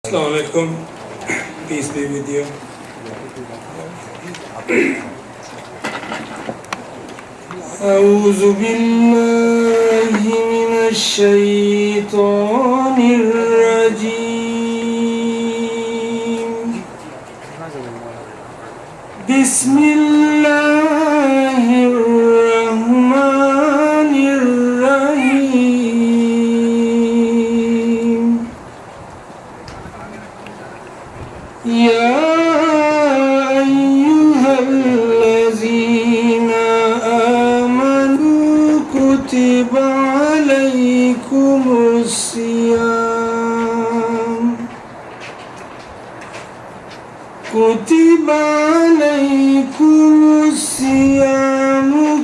Assalamu alaikum. Peace be with you. أعوذ بالله من الشيطان الرجيم. بسم الله الرحمن الرحيم. يا أيها الذين آمنوا كتب عليكم الصيام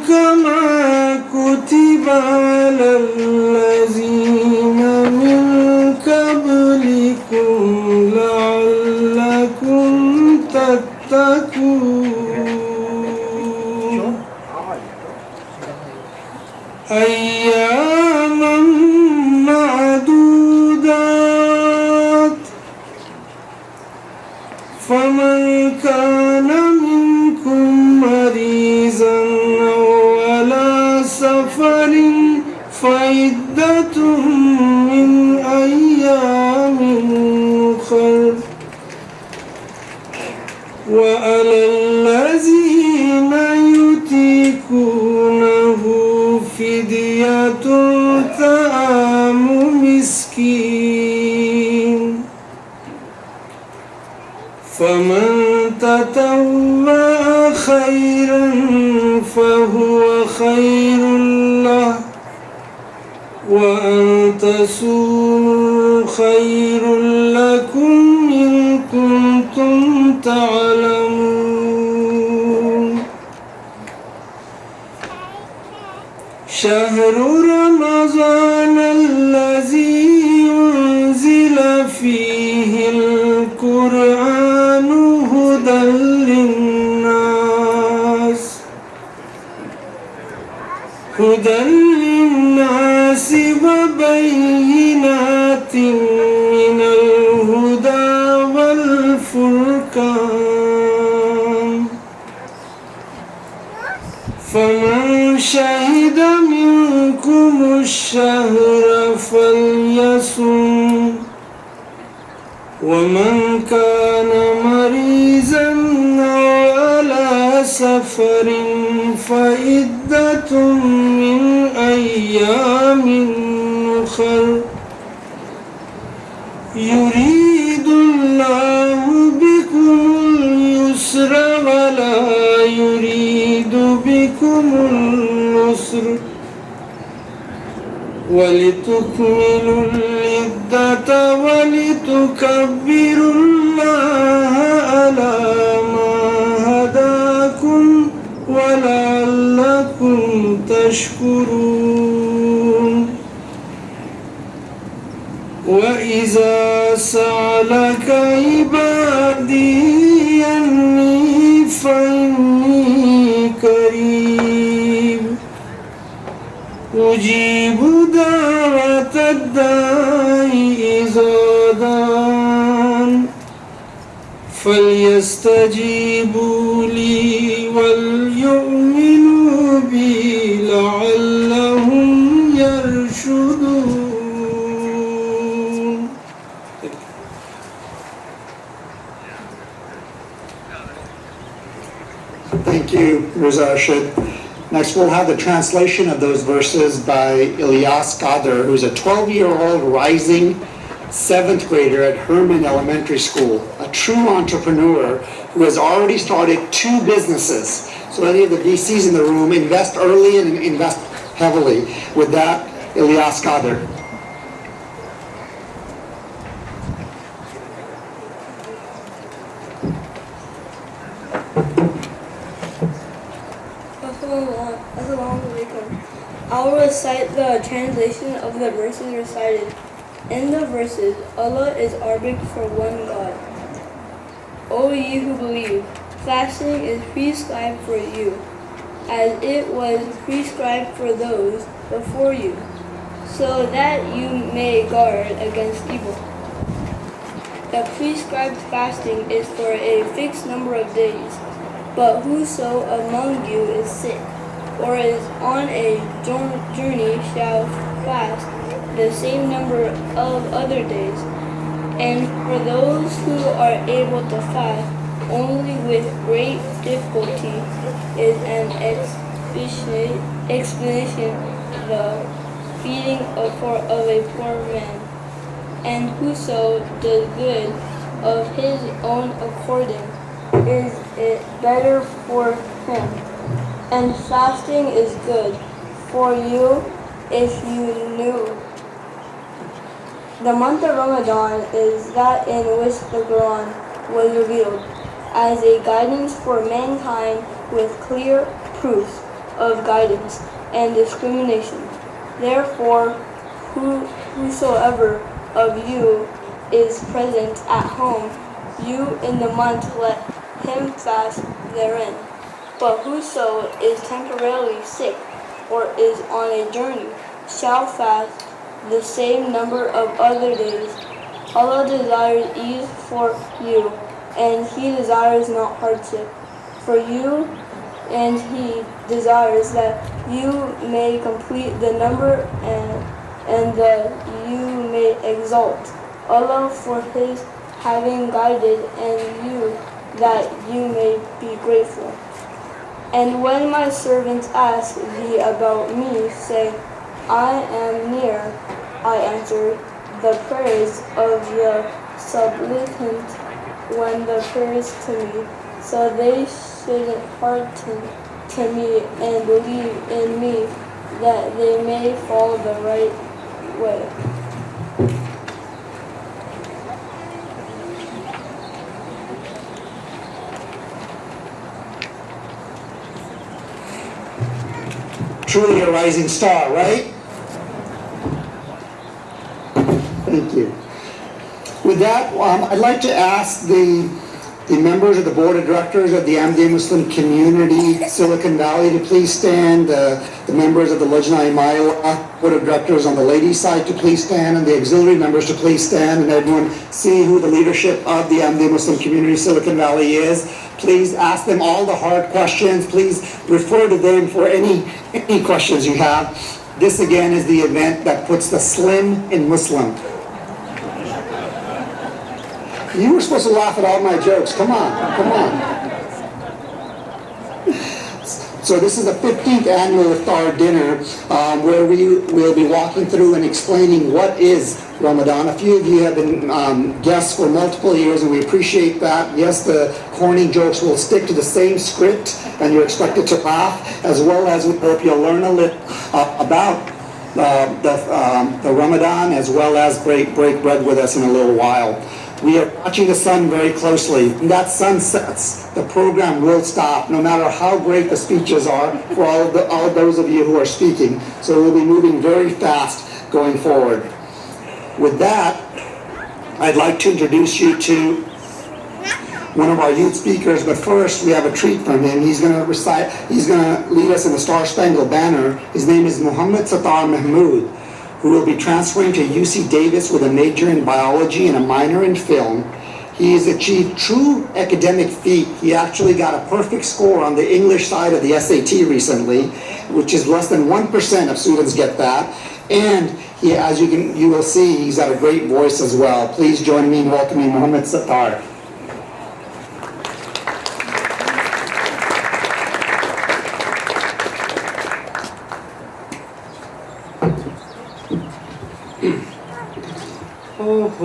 كما كتب على الذين من قبلكم لعلكم تتقون أياما معدودات فمن كان منكم مريضا أو على سفر فعدة من أيام أخر وعلى الذين يطيقونه فدية طعام مسكين فمن تطوع خيرا فهو خير له وأن تصوموا خير لكم إن كنتم تعلمون. شهر رمضان الذي أنزل فيه القرآن هدى للناس وبينات من الهدى والفرقان فمن شهد منكم الشهر فليصم ومن كان مريضا أو على سفر فعدة من أيام أخر يريد الله بكم اليسر ولا يريد بكم العسر ولتكملوا العدة ولتكبروا الله على ما هداكم ولعلكم تشكرون. وإذا سألك عبادي عني فإني قريب أجيب دعوة الداعي إذا دعان فليستجيبوا لي وليؤمنوا بي لعلهم يرشدون. Thank you, Mirza Arshid. Next, we'll have the translation of those verses by Ilyas Qadir, who's a 12-year-old rising 7th grader at Herman Elementary School, a true entrepreneur who has already started 2 businesses. So any of the VCs in the room, invest early and invest heavily. With that, Ilyas Qadir. Assalamu alaikum. I will recite the translation of the verses recited. In the verses, Allah is Arabic for one God. O ye who believe, fasting is prescribed for you, as it was prescribed for those before you, so that you may guard against evil. The prescribed fasting is for a fixed number of days. But whoso among you is sick, or is on a journey shall fast the same number of other days. And for those who are able to fast only with great difficulty is an explanation the feeding of a poor man. And whoso does good of his own according is it better for him. And fasting is good for you if you knew. The month of Ramadan is that in which the Quran was revealed as a guidance for mankind with clear proofs of guidance and discrimination. Therefore, whosoever of you is present at home, you in the month let him fast therein. But whoso is temporarily sick or is on a journey shall fast the same number of other days. Allah desires ease for you, and He desires not hardship for you, and He desires that you may complete the number and that you may exalt Allah for His having guided and you that you may be grateful. And when my servants ask thee about me, say, I am near, I answer the prayers of the supplicant when they prays to me, so they should hearken to me and believe in me, that they may follow the right way. Truly a rising star, right? Thank you. With that, I'd like to ask the members of the board of directors of the Ahmadiyya Muslim community, Silicon Valley, to please stand. The members of the Lajna Imaiya board of directors on the ladies' side to please stand, and the auxiliary members to please stand, and everyone see who the leadership of the Ahmadiyya Muslim community, Silicon Valley is. Please ask them all the hard questions. Please refer to them for any questions you have. This again is the event that puts the slim in Muslim. You were supposed to laugh at all my jokes. Come on, come on. So this is the 15th annual Iftar dinner where we will be walking through and explaining what is Ramadan. A few of you have been guests for multiple years, and we appreciate that. Yes, the corny jokes will stick to the same script, and you're expected to laugh, as well as we hope you'll learn a little about the Ramadan, as well as break bread with us in a little while. We are watching the sun very closely. When that sun sets, the program will stop, no matter how great the speeches are for all those of you who are speaking. So we'll be moving very fast going forward. With that, I'd like to introduce you to one of our youth speakers, but first we have a treat from him. He's going to lead us in the Star Spangled Banner. His name is Muhammad Sattar Mahmood, who will be transferring to UC Davis with a major in biology and a minor in film. He has achieved true academic feat. He actually got a perfect score on the English side of the SAT recently, which is less than 1% of students get that. And he, as you will see, he's got a great voice as well. Please join me in welcoming Muhammad Sattar.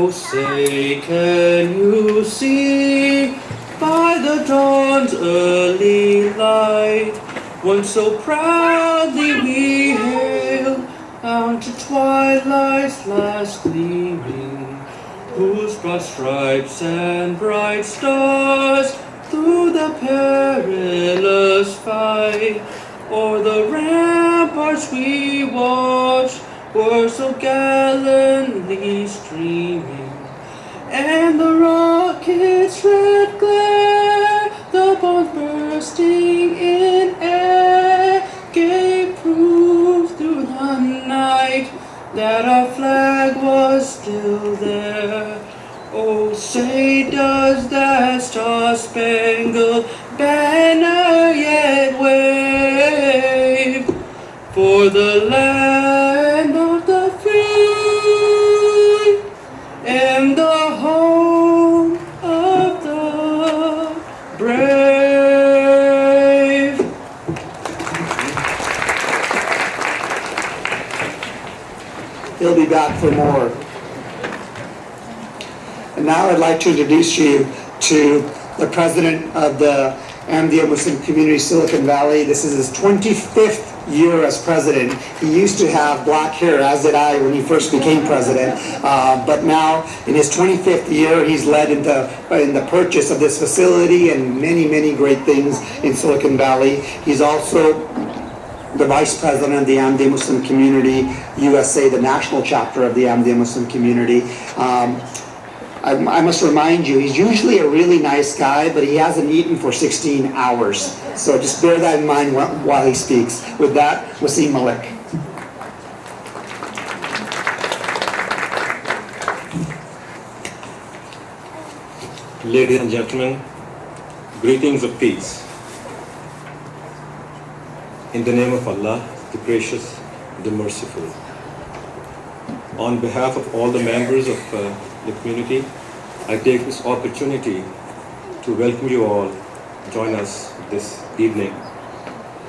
Oh, say, can you see by the dawn's early light, once so proudly we hailed out to twilight's last gleaming, whose broad stripes and bright stars through the perilous fight o'er the ramparts we watched were so gallantly streaming, and the rocket's red glare, the bombs bursting in air, gave proof through the night that our flag was still there. Oh, say does that star-spangled banner yet wave for the land of the free and the home of the brave. He'll be back for more. And now I'd like to introduce you to the president of the Ahmadiyya Muslim Community Silicon Valley. This is his 25th year as president. He used to have black hair, as did I when he first became president. But now, in his 25th year, he's led in the purchase of this facility and many, many great things in Silicon Valley. He's also the vice president of the Ahmadiyya Muslim Community USA, the national chapter of the Ahmadiyya Muslim Community. I must remind you, he's usually a really nice guy, but he hasn't eaten for 16 hours. So just bear that in mind while he speaks. With that, Wasim Malik. Ladies and gentlemen, greetings of peace. In the name of Allah, the gracious, the merciful. On behalf of all the members of the community, I take this opportunity to welcome you all, join us this evening,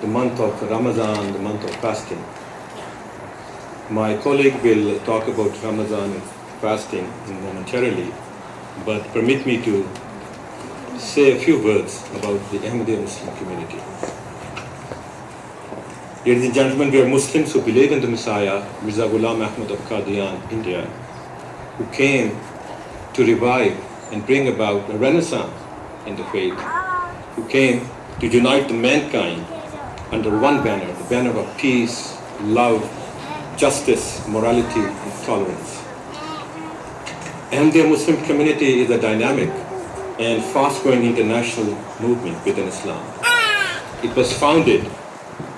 the month of Ramadan, the month of fasting. My colleague will talk about Ramadan and fasting momentarily, but permit me to say a few words about the Ahmadiyya Muslim community. Ladies and gentlemen, we are Muslims who believe in the Messiah, Mirza Ghulam Ahmad of Qadian, India, who came to revive and bring about a renaissance in the faith, who came to unite the mankind under one banner, the banner of peace, love, justice, morality, and tolerance. Ahmadiyya Muslim community is a dynamic and fast-growing international movement within Islam. It was founded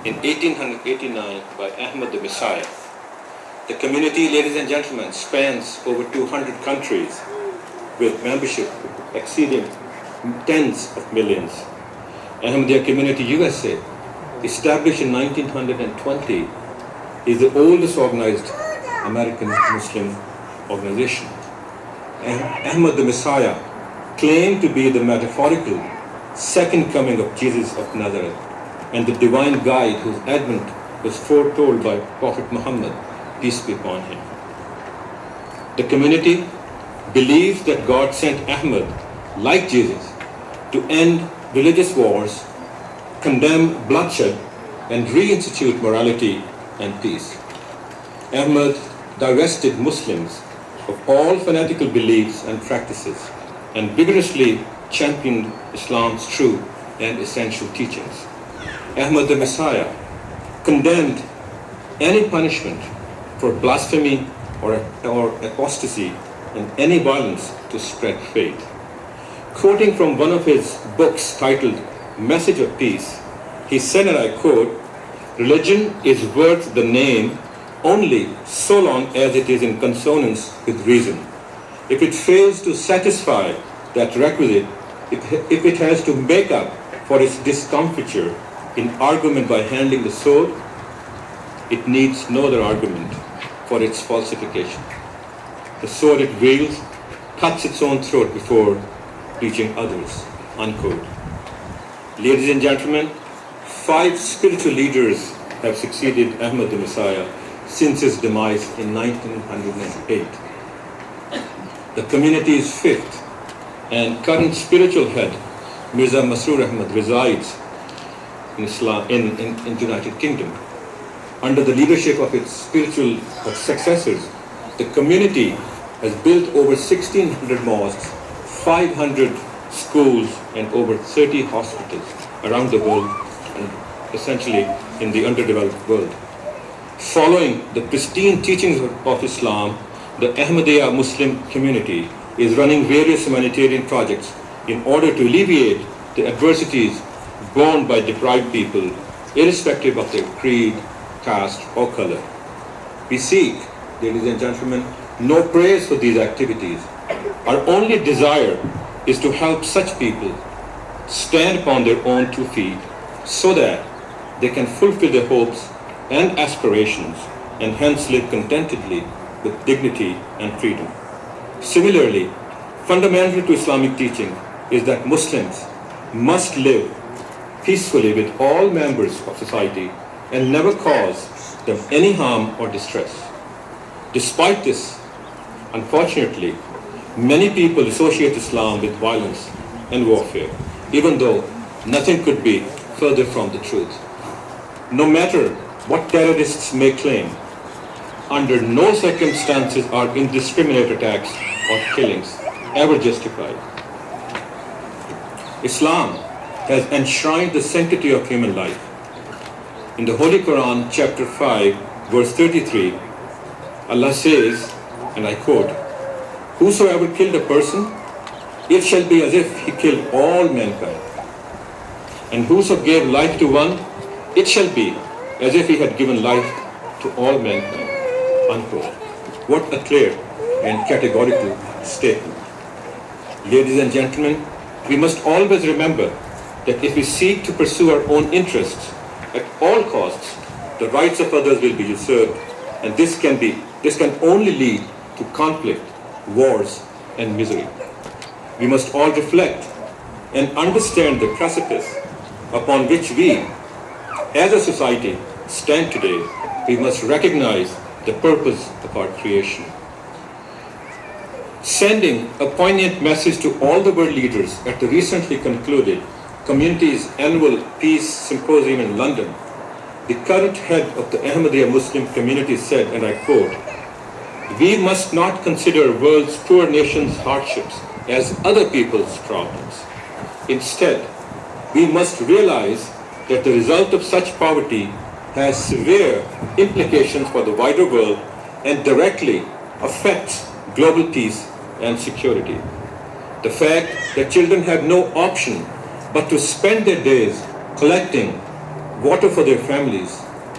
in 1889 by Ahmad the Messiah. The community, ladies and gentlemen, spans over 200 countries with membership exceeding tens of millions. Ahmadiyya Community USA, established in 1920, is the oldest organized American Muslim organization. Ahmad the Messiah claimed to be the metaphorical second coming of Jesus of Nazareth and the divine guide whose advent was foretold by Prophet Muhammad, peace be upon him. The community believes that God sent Ahmad, like Jesus, to end religious wars, condemn bloodshed, and reinstitute morality and peace. Ahmad divested Muslims of all fanatical beliefs and practices and vigorously championed Islam's true and essential teachings. Ahmad the Messiah condemned any punishment for blasphemy or apostasy and any violence to spread faith. Quoting from one of his books titled Message of Peace, he said, and I quote, "Religion is worth the name only so long as it is in consonance with reason. If it fails to satisfy that requisite, if it has to make up for its discomfiture in argument by handling the sword, it needs no other argument for its falsification. The sword it wields cuts its own throat before reaching others." Unquote. Ladies and gentlemen, 5 spiritual leaders have succeeded Ahmad the Messiah since his demise in 1908. The community's 5th and current spiritual head, Mirza Masroor Ahmad, resides in United Kingdom. Under the leadership of its spiritual successors, the community has built over 1,600 mosques, 500 schools, and over 30 hospitals around the world, and essentially in the underdeveloped world. Following the pristine teachings of Islam, the Ahmadiyya Muslim community is running various humanitarian projects in order to alleviate the adversities borne by deprived people, irrespective of their creed, caste, or color. We seek, ladies and gentlemen, no praise for these activities, Our only desire is to help such people stand upon their own 2 feet so that they can fulfill their hopes and aspirations and hence live contentedly with dignity and freedom. Similarly, fundamental to Islamic teaching is that Muslims must live peacefully with all members of society and never cause them any harm or distress. Despite this, unfortunately, many people associate Islam with violence and warfare, even though nothing could be further from the truth. No matter what terrorists may claim, under no circumstances are indiscriminate attacks or killings ever justified. Islam has enshrined the sanctity of human life. In the Holy Quran, chapter 5, verse 33, Allah says, and I quote, "Whosoever killed a person, it shall be as if he killed all mankind. And whoso gave life to one, it shall be as if he had given life to all mankind." Unquote. What a clear and categorical statement. Ladies and gentlemen, we must always remember that if we seek to pursue our own interests at all costs, the rights of others will be usurped, and this can only lead to conflict, wars, and misery. We must all reflect and understand the precipice upon which we, as a society, stand today. We must recognize the purpose of our creation. Sending a poignant message to all the world leaders at the recently concluded Community's annual Peace Symposium in London, the current head of the Ahmadiyya Muslim community said, and I quote, "We must not consider world's poor nations' hardships as other people's problems. Instead, we must realize that the result of such poverty has severe implications for the wider world and directly affects global peace and security. The fact that children have no option but to spend their days collecting water for their families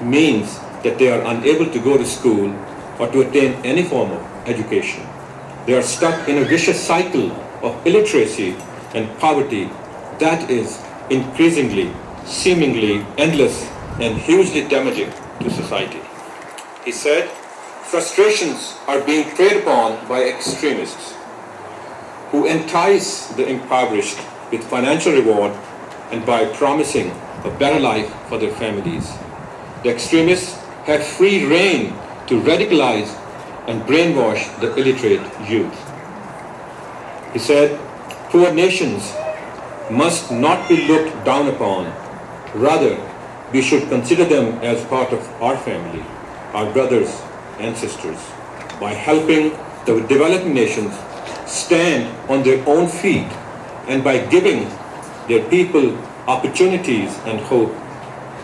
means that they are unable to go to school or to attain any form of education. They are stuck in a vicious cycle of illiteracy and poverty that is increasingly, seemingly endless and hugely damaging to society." He said, "Frustrations are being preyed upon by extremists who entice the impoverished with financial reward and by promising a better life for their families. The extremists have free rein to radicalize and brainwash the illiterate youth." He said, "Poor nations must not be looked down upon. Rather, we should consider them as part of our family, our brothers and sisters. By helping the developing nations stand on their own feet and by giving their people opportunities and hope,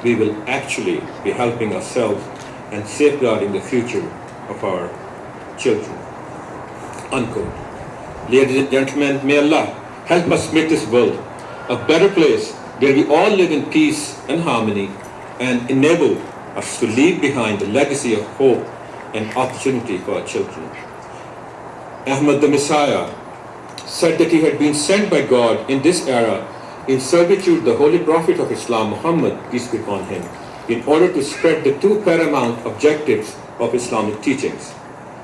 we will actually be helping ourselves and safeguarding the future of our children." Unquote. Ladies and gentlemen, may Allah help us make this world a better place where we all live in peace and harmony and enable us to leave behind the legacy of hope and opportunity for our children. Ahmad the Messiah said that he had been sent by God in this era in servitude the Holy Prophet of Islam, Muhammad, peace be upon him, in order to spread the 2 paramount objectives of Islamic teachings.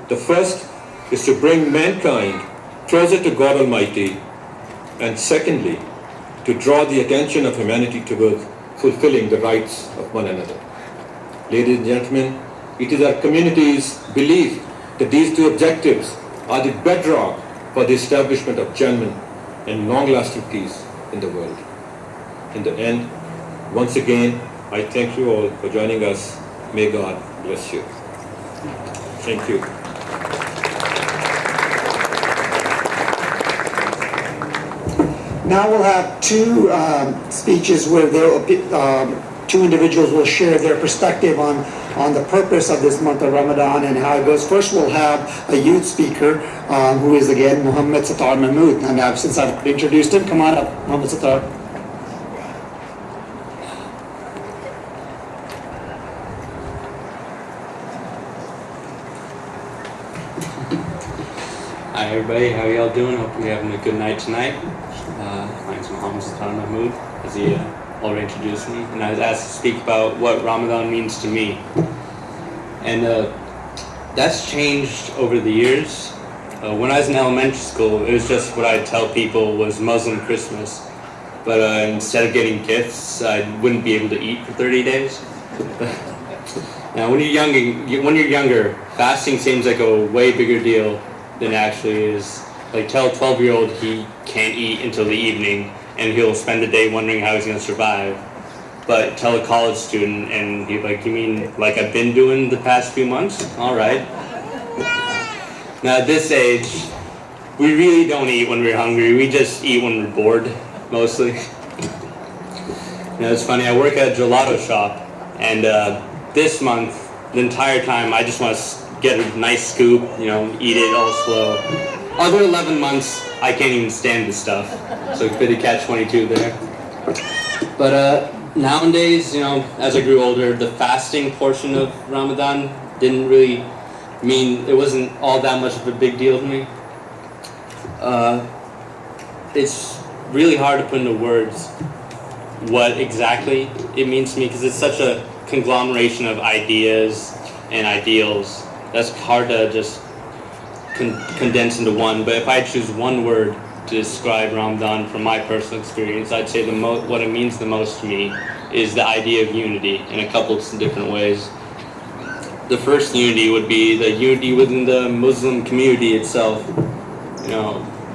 The first is to bring mankind closer to God Almighty, and secondly, to draw the attention of humanity towards fulfilling the rights of one another. Ladies and gentlemen, it is our community's belief that these 2 objectives are the bedrock for the establishment of genuine and long-lasting peace in the world. In the end, once again, I thank you all for joining us. May God bless you. Thank you. Now we'll have 2 speeches where they'll, 2 individuals will share their perspective on the purpose of this month of Ramadan and how it goes. First, we'll have a youth speaker who is again Muhammad Sattar Mahmood. And since I've introduced him, come on up, Muhammad Sattar. Hi everybody. How y'all doing? Hope you're having a good night tonight. My name's Muhammad Sultan Mahmood, as he already introduced me, and I was asked to speak about what Ramadan means to me. And that's changed over the years. When I was in elementary school, it was just what I'd tell people was Muslim Christmas. But instead of getting gifts, I wouldn't be able to eat for 30 days. Now, when you're younger, fasting seems like a way bigger deal than it actually is. Like, tell a 12-year-old he can't eat until the evening, and he'll spend the day wondering how he's going to survive. But tell a college student, and he'd be like, you mean like I've been doing the past few months? All right. Now, at this age, we really don't eat when we're hungry. We just eat when we're bored, mostly. It's funny, I work at a gelato shop, and this month, the entire time, I just want to get a nice scoop, eat it all slow. Other 11 months, I can't even stand this stuff. So a bit of catch-22 there. But nowadays, as I grew older, the fasting portion of Ramadan didn't really mean, it wasn't all that much of a big deal to me. It's really hard to put into words what exactly it means to me, because it's such a conglomeration of ideas and ideals that's hard to just condense into one. But if I choose one word to describe Ramadan from my personal experience, I'd say what it means the most to me is the idea of unity in a couple of different ways. The first unity would be the unity within the Muslim community itself.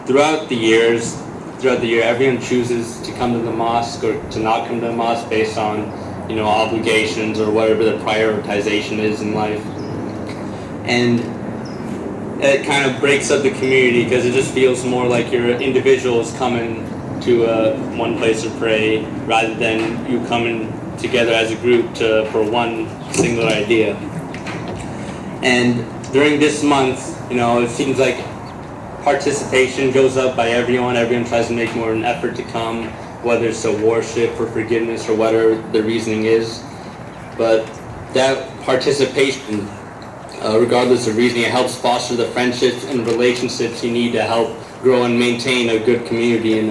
Throughout the year, everyone chooses to come to the mosque or to not come to the mosque based on, obligations or whatever the prioritization is in life. And it kind of breaks up the community because it just feels more like your individuals coming to one place to pray rather than you coming together as a group for one single idea. And during this month, it seems like participation goes up by everyone. Everyone tries to make more of an effort to come, whether it's to worship or forgiveness or whatever the reasoning is. But that participation, regardless of reasoning, it helps foster the friendships and relationships you need to help grow and maintain a good community and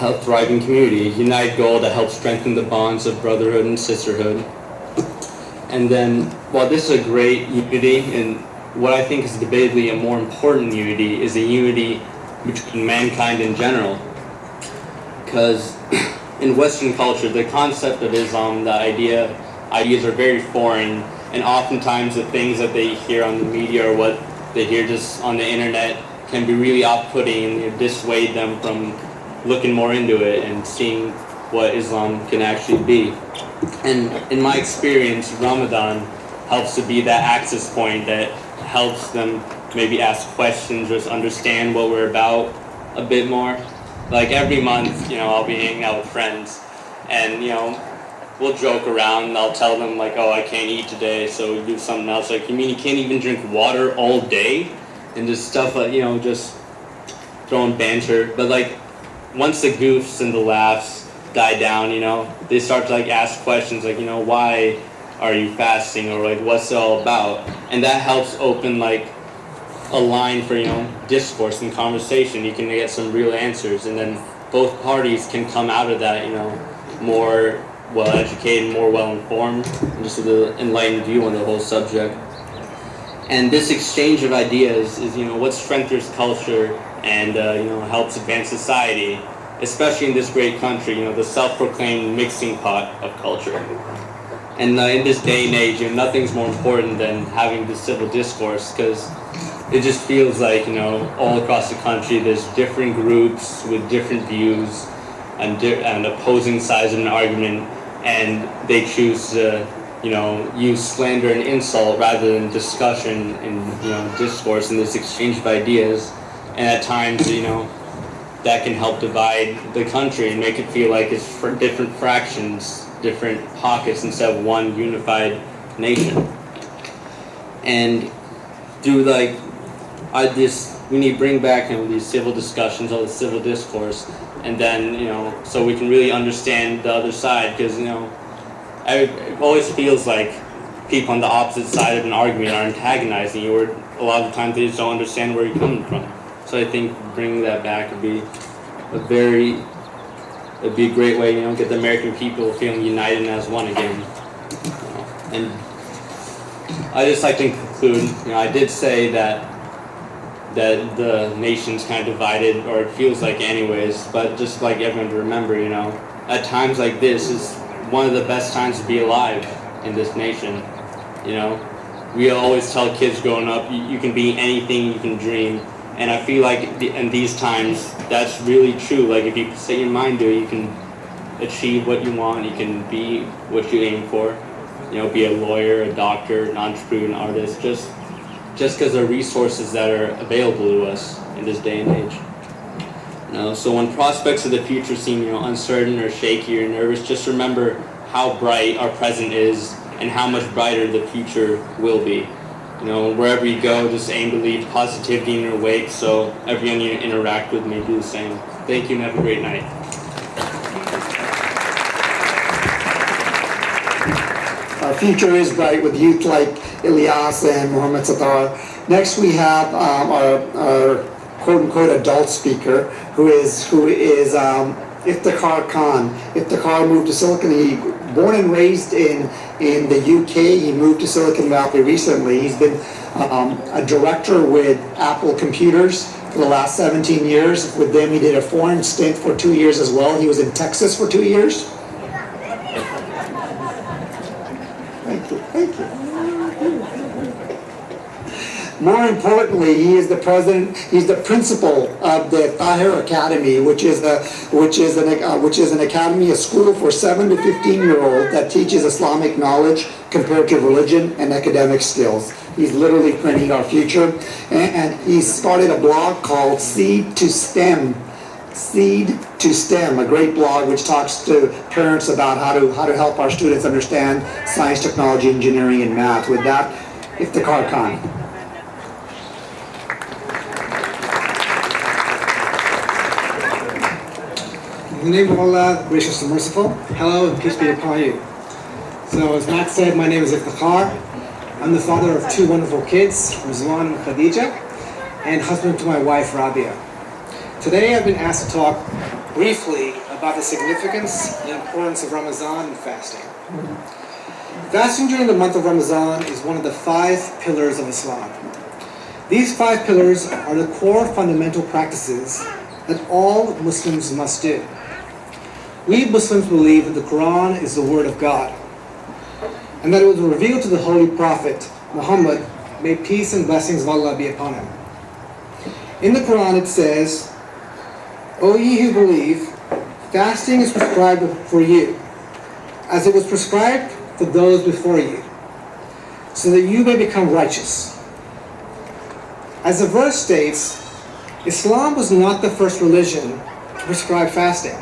a thriving community. A united goal that helps strengthen the bonds of brotherhood and sisterhood. And then, while this is a great unity, and what I think is debatably a more important unity is a unity between mankind in general. Because in Western culture, the concept of Islam, the ideas are very foreign, and oftentimes the things that they hear on the media or what they hear just on the internet can be really off-putting and dissuade them from looking more into it and seeing what Islam can actually be. And in my experience, Ramadan helps to be that access point that helps them maybe ask questions, just understand what we're about a bit more. Like every month, I'll be hanging out with friends, and we'll joke around, and I'll tell them like, oh, I can't eat today, so we do something else. Like, you mean you can't even drink water all day? And just stuff like, just throwing banter. But like, once the goofs and the laughs die down, they start to like ask questions like, why are you fasting, or like, what's it all about? And that helps open like a line for discourse and conversation. You can get some real answers, and then both parties can come out of that more well educated, more well informed, and just with an enlightened view on the whole subject. And this exchange of ideas is what strengthens culture and helps advance society, especially in this great country, the self-proclaimed mixing pot of culture. And in this day and age, nothing's more important than having this civil discourse, because it just feels like, all across the country, there's different groups with different views and opposing sides of an argument, and they choose to, use slander and insult rather than discussion and, discourse and this exchange of ideas. And at times, that can help divide the country and make it feel like it's for different fractions, different pockets instead of one unified nation. And through we need to bring back these civil discussions, all the civil discourse, and then so we can really understand the other side, because it always feels like people on the opposite side of an argument are antagonizing you or a lot of the times they just don't understand where you're coming from. So I think bringing that back would be it'd be a great way, get the American people feeling united and as one again. And I just like to conclude, I did say that the nation's kind of divided, or it feels like anyways, but just like everyone to remember, at times like this is one of the best times to be alive in this nation. We always tell kids growing up, you can be anything you can dream. And I feel like in these times, that's really true. Like if you set your mind to it, you can achieve what you want. You can be what you aim for. Be a lawyer, a doctor, an entrepreneur, an artist. Just because of resources that are available to us in this day and age. So when prospects of the future seem uncertain or shaky or nervous, just remember how bright our present is and how much brighter the future will be. Wherever you go, just aim to leave positivity in your wake, so everyone you interact with may do the same. Thank you and have a great night. Our future is bright with youth like Ilyas and Muhammad Sattar. Next we have our quote-unquote adult speaker, who is Iftar Khan. Iftar moved to Silicon. He born and raised in the UK. He moved to Silicon Valley recently. He's been a director with Apple Computers for the last 17 years. With them, he did a foreign stint for 2 years as well. He was in Texas for 2 years. Thank you. More importantly, he is the president. He's the principal of the Tahir Academy, which is an academy, a school for 7 to 15-year-olds that teaches Islamic knowledge, comparative religion, and academic skills. He's literally printing our future, and he started a blog called Seed to STEM. Seed to STEM, a great blog which talks to parents about how to help our students understand science, technology, engineering, and math. With that, Iftar Khan. In the name of Allah, gracious and merciful, hello and peace be upon you. So as Matt said, my name is Iftar. I'm the father of 2 wonderful kids, Rizwan and Khadija, and husband to my wife, Rabia. Today I've been asked to talk briefly about the significance and importance of Ramadan and fasting. Fasting during the month of Ramadan is one of the 5 pillars of Islam. These 5 pillars are the core fundamental practices that all Muslims must do. We Muslims believe that the Quran is the word of God, and that it was revealed to the Holy Prophet Muhammad, may peace and blessings of Allah be upon him. In the Quran it says, O ye who believe, fasting is prescribed for you, as it was prescribed for those before you, so that you may become righteous. As the verse states, Islam was not the first religion to prescribe fasting.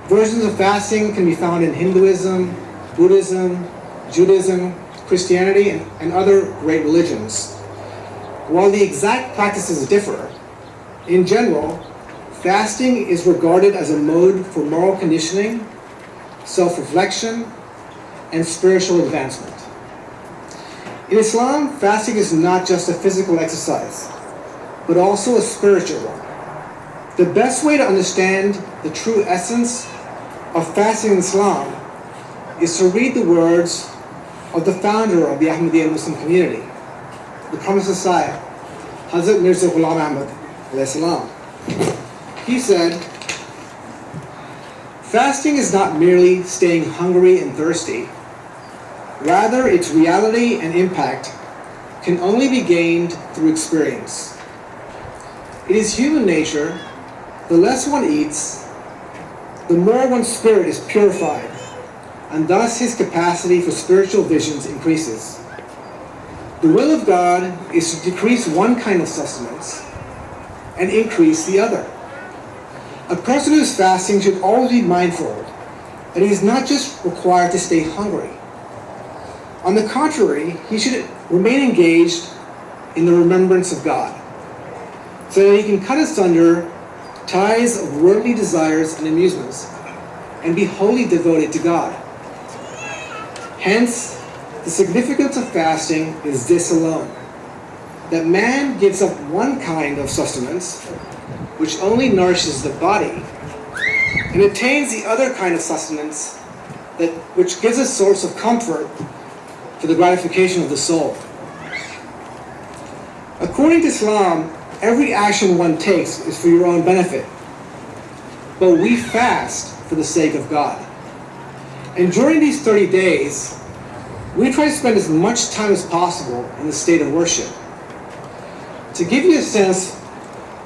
Versions of fasting can be found in Hinduism, Buddhism, Judaism, Christianity, and other great religions. While the exact practices differ, in general, fasting is regarded as a mode for moral conditioning, self-reflection, and spiritual advancement. In Islam, fasting is not just a physical exercise, but also a spiritual one. The best way to understand the true essence of fasting in Islam is to read the words of the founder of the Ahmadiyya Muslim community, the promised Messiah, Hazrat Mirza Ghulam Ahmad alayhi salam. He said, fasting is not merely staying hungry and thirsty. Rather, its reality and impact can only be gained through experience. It is human nature, the less one eats, the more one's spirit is purified, and thus his capacity for spiritual visions increases. The will of God is to decrease one kind of sustenance and increase the other. A person who is fasting should always be mindful that he is not just required to stay hungry. On the contrary, he should remain engaged in the remembrance of God, so that he can cut asunder ties of worldly desires and amusements, and be wholly devoted to God. Hence, the significance of fasting is this alone. that man gives up one kind of sustenance, which only nourishes the body, and attains the other kind of sustenance, which gives a source of comfort for the gratification of the soul. According to Islam, every action one takes is for your own benefit, but we fast for the sake of God. And during these 30 days, we try to spend as much time as possible in the state of worship. To give you a sense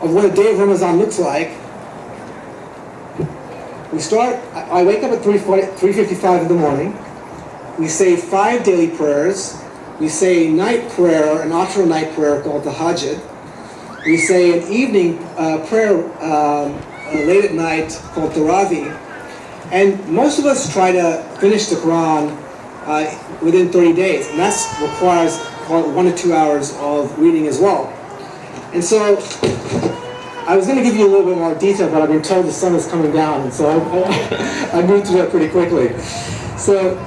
of what a day of Ramadan looks like, I wake up at 3:55 in the morning. We say 5 daily prayers. We say a night prayer, an optional night prayer called the Hajj. We say an evening prayer late at night called Tarawih. And most of us try to finish the Quran within 30 days. And that requires 1 to 2 hours of reading as well. And so I was going to give you a little bit more detail, but I've been told the sun is coming down, and so I moved through that pretty quickly. So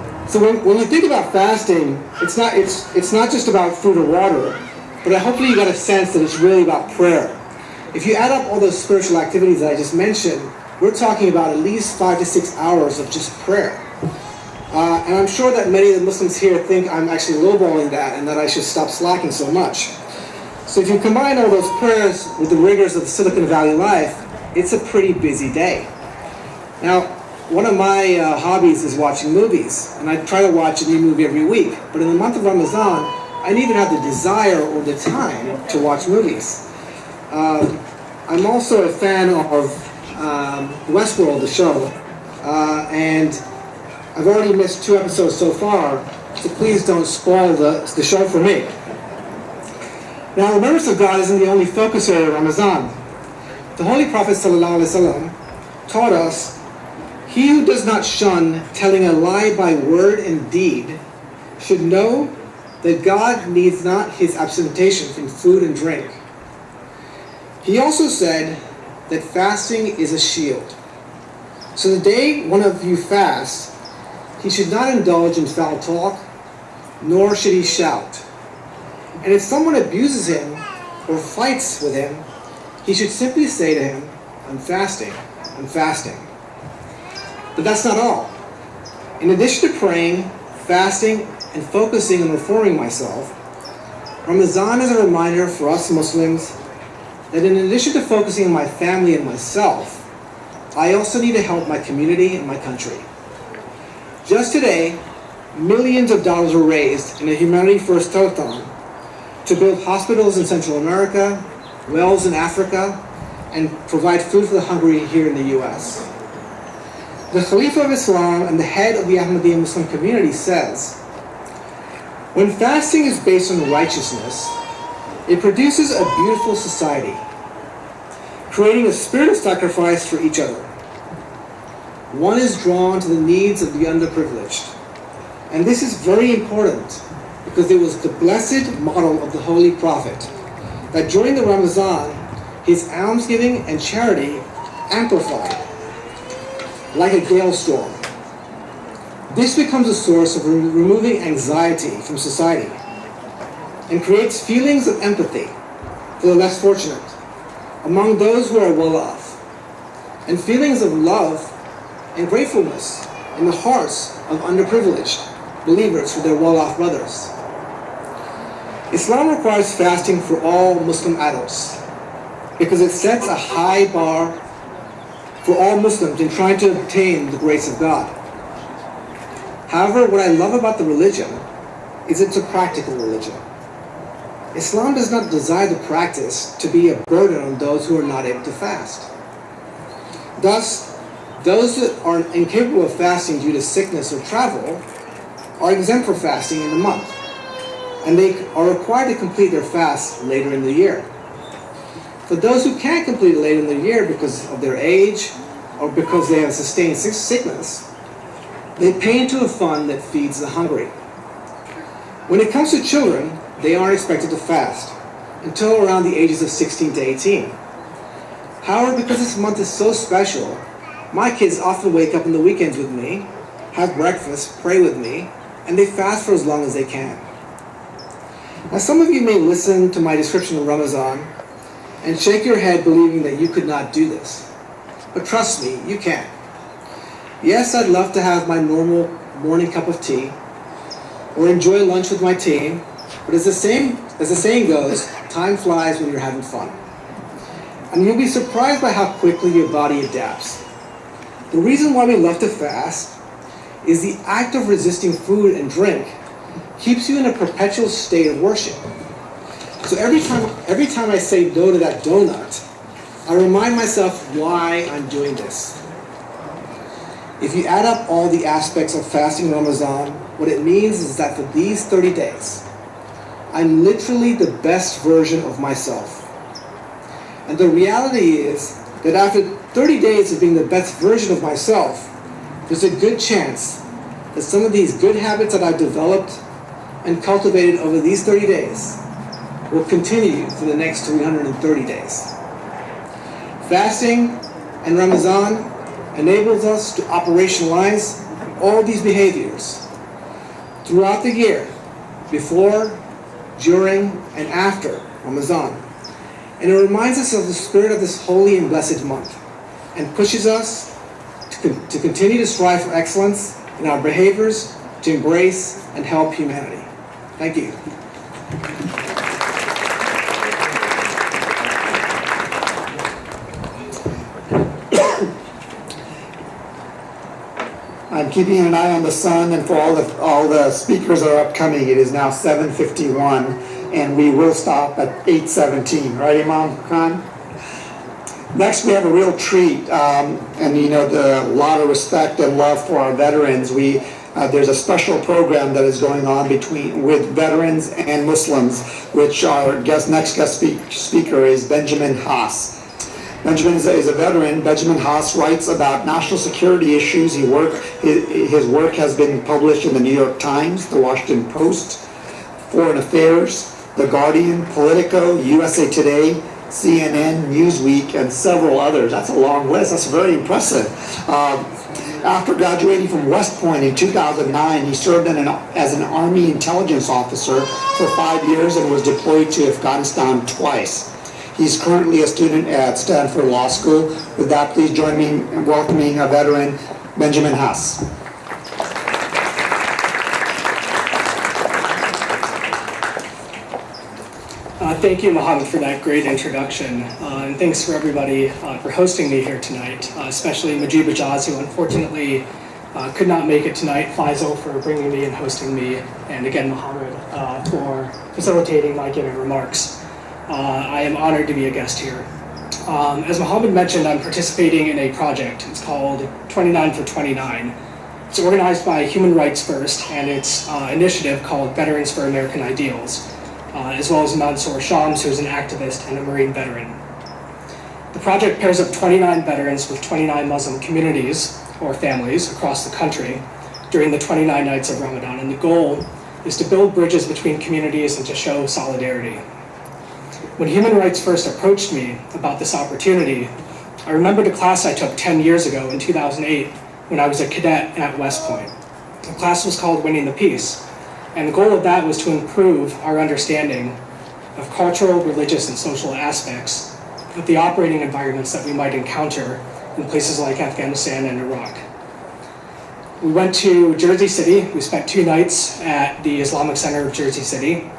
when you think about fasting, it's not just about food or water, but hopefully you got a sense that it's really about prayer. If you add up all those spiritual activities that I just mentioned, we're talking about at least 5 to 6 hours of just prayer. And I'm sure that many of the Muslims here think I'm actually lowballing that and that I should stop slacking so much. So if you combine all those prayers with the rigors of the Silicon Valley life, it's a pretty busy day. Now, one of my hobbies is watching movies, and I try to watch a new movie every week. But in the month of Ramadan, I didn't even have the desire or the time to watch movies. I'm also a fan of Westworld, the show, and I've already missed 2 episodes so far, so please don't spoil the show for me. Now, remembrance of God isn't the only focus area of Ramadan. The Holy Prophet ﷺ taught us, "He who does not shun telling a lie by word and deed should know that God needs not his abstention from food and drink." He also said that fasting is a shield. So the day one of you fasts, he should not indulge in foul talk, nor should he shout. And if someone abuses him or fights with him, he should simply say to him, I'm fasting. But that's not all. In addition to praying, fasting, and focusing on reforming myself, Ramadan is a reminder for us Muslims that in addition to focusing on my family and myself, I also need to help my community and my country. Just today, millions of dollars were raised in a Humanity First telethon to build hospitals in Central America, wells in Africa, and provide food for the hungry here in the U.S. The Khalifa of Islam and the head of the Ahmadiyya Muslim community says, when fasting is based on righteousness, it produces a beautiful society, creating a spirit of sacrifice for each other. One is drawn to the needs of the underprivileged. And this is very important because it was the blessed model of the Holy Prophet that during the Ramadan, his almsgiving and charity amplified like a gale storm. This becomes a source of removing anxiety from society and creates feelings of empathy for the less fortunate among those who are well off, and feelings of love and gratefulness in the hearts of underprivileged believers for their well-off brothers. Islam requires fasting for all Muslim adults because it sets a high bar for all Muslims in trying to obtain the grace of God. However, what I love about the religion is it's a practical religion. Islam does not desire the practice to be a burden on those who are not able to fast. Thus, those that are incapable of fasting due to sickness or travel are exempt from fasting in the month, and they are required to complete their fast later in the year. For those who can't complete it later in the year because of their age or because they have sustained sickness, they pay into a fund that feeds the hungry. When it comes to children, they aren't expected to fast until around the ages of 16 to 18. However, because this month is so special, my kids often wake up on the weekends with me, have breakfast, pray with me, and they fast for as long as they can. Now, some of you may listen to my description of Ramadan and shake your head believing that you could not do this. But trust me, you can. Yes, I'd love to have my normal morning cup of tea or enjoy lunch with my team, but as the saying goes, time flies when you're having fun. And you'll be surprised by how quickly your body adapts. The reason why we love to fast is the act of resisting food and drink keeps you in a perpetual state of worship. So every time I say no to that donut, I remind myself why I'm doing this. If you add up all the aspects of fasting Ramadan, what it means is that for these 30 days, I'm literally the best version of myself. And the reality is that after 30 days of being the best version of myself, there's a good chance that some of these good habits that I've developed and cultivated over these 30 days will continue for the next 330 days. Fasting and Ramadan enables us to operationalize all these behaviors throughout the year, before, during, and after Ramadan. And it reminds us of the spirit of this holy and blessed month and pushes us to continue to strive for excellence in our behaviors, to embrace and help humanity. Thank you. I'm keeping an eye on the sun, and for all the speakers that are upcoming, it is now 7:51, and we will stop at 8:17. Right, Imam Khan? Next, we have a real treat, and you know, a lot of respect and love for our veterans. There's a special program that is going on with veterans and Muslims, which our next guest speaker is Benjamin Haas. Benjamin is a veteran. Benjamin Haas writes about national security issues. His work has been published in the New York Times, the Washington Post, Foreign Affairs, The Guardian, Politico, USA Today, CNN, Newsweek, and several others. That's a long list. That's very impressive. After graduating from West Point in 2009, he served as an Army intelligence officer for 5 years and was deployed to Afghanistan twice. He's currently a student at Stanford Law School. With that, please join me in welcoming a veteran, Benjamin Haas. Thank you, Mohammed, for that great introduction. And thanks for everybody for hosting me here tonight, especially Majib Ajaz, who unfortunately could not make it tonight, Faisal for bringing me and hosting me, and again, Mohammed for facilitating my given remarks. I am honored to be a guest here. As Mohammed mentioned, I'm participating in a project. It's called 29 for 29. It's organized by Human Rights First and its initiative called Veterans for American Ideals, as well as Mansour Shams, who's an activist and a Marine veteran. The project pairs up 29 veterans with 29 Muslim communities or families across the country during the 29 nights of Ramadan, and the goal is to build bridges between communities and to show solidarity. When Human Rights First approached me about this opportunity, I remembered a class I took 10 years ago in 2008 when I was a cadet at West Point. The class was called Winning the Peace, and the goal of that was to improve our understanding of cultural, religious, and social aspects of the operating environments that we might encounter in places like Afghanistan and Iraq. We went to Jersey City. We spent 2 nights at the Islamic Center of Jersey City.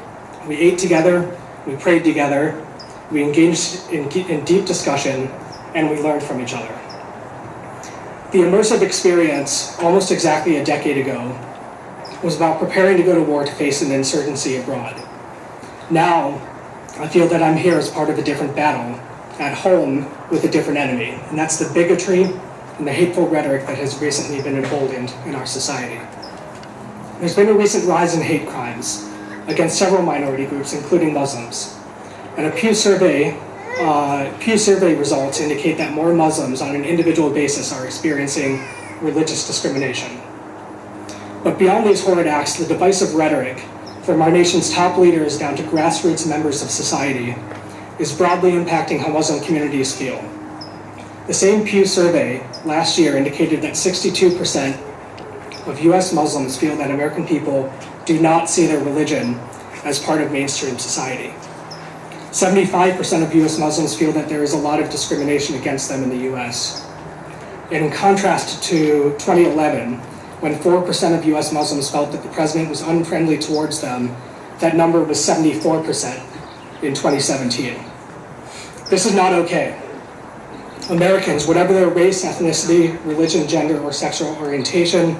We ate together. We prayed together, we engaged in deep discussion, and we learned from each other. The immersive experience, almost exactly a decade ago, was about preparing to go to war to face an insurgency abroad. Now, I feel that I'm here as part of a different battle, at home with a different enemy, and that's the bigotry and the hateful rhetoric that has recently been emboldened in our society. There's been a recent rise in hate crimes against several minority groups, including Muslims. And a Pew survey results indicate that more Muslims on an individual basis are experiencing religious discrimination. But beyond these horrid acts, the divisive rhetoric from our nation's top leaders down to grassroots members of society is broadly impacting how Muslim communities feel. The same Pew survey last year indicated that 62% of US Muslims feel that American people do not see their religion as part of mainstream society. 75% of US Muslims feel that there is a lot of discrimination against them in the US. And in contrast to 2011, when 4% of US Muslims felt that the president was unfriendly towards them, that number was 74% in 2017. This is not okay. Americans, whatever their race, ethnicity, religion, gender, or sexual orientation,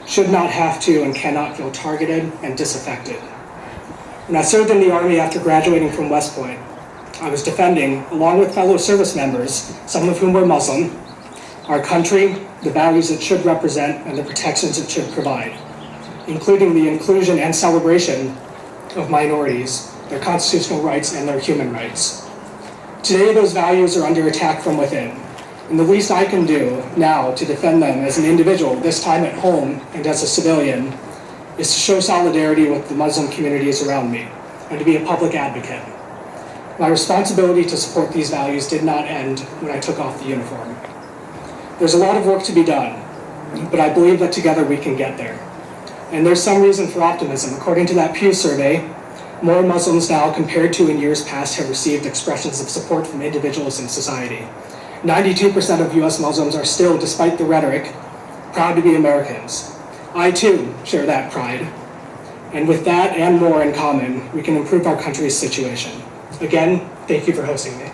should not have to and cannot feel targeted and disaffected. When I served in the Army after graduating from West Point, I was defending, along with fellow service members, some of whom were Muslim, our country, the values it should represent, and the protections it should provide, including the inclusion and celebration of minorities, their constitutional rights, and their human rights. Today, those values are under attack from within, and the least I can do now to defend them as an individual, this time at home and as a civilian, is to show solidarity with the Muslim communities around me and to be a public advocate. My responsibility to support these values did not end when I took off the uniform. There's a lot of work to be done, but I believe that together we can get there. And there's some reason for optimism. According to that Pew survey, more Muslims now compared to in years past have received expressions of support from individuals in society. 92% of US Muslims are still, despite the rhetoric, proud to be Americans. I too share that pride. And with that and more in common, we can improve our country's situation. Again, thank you for hosting me.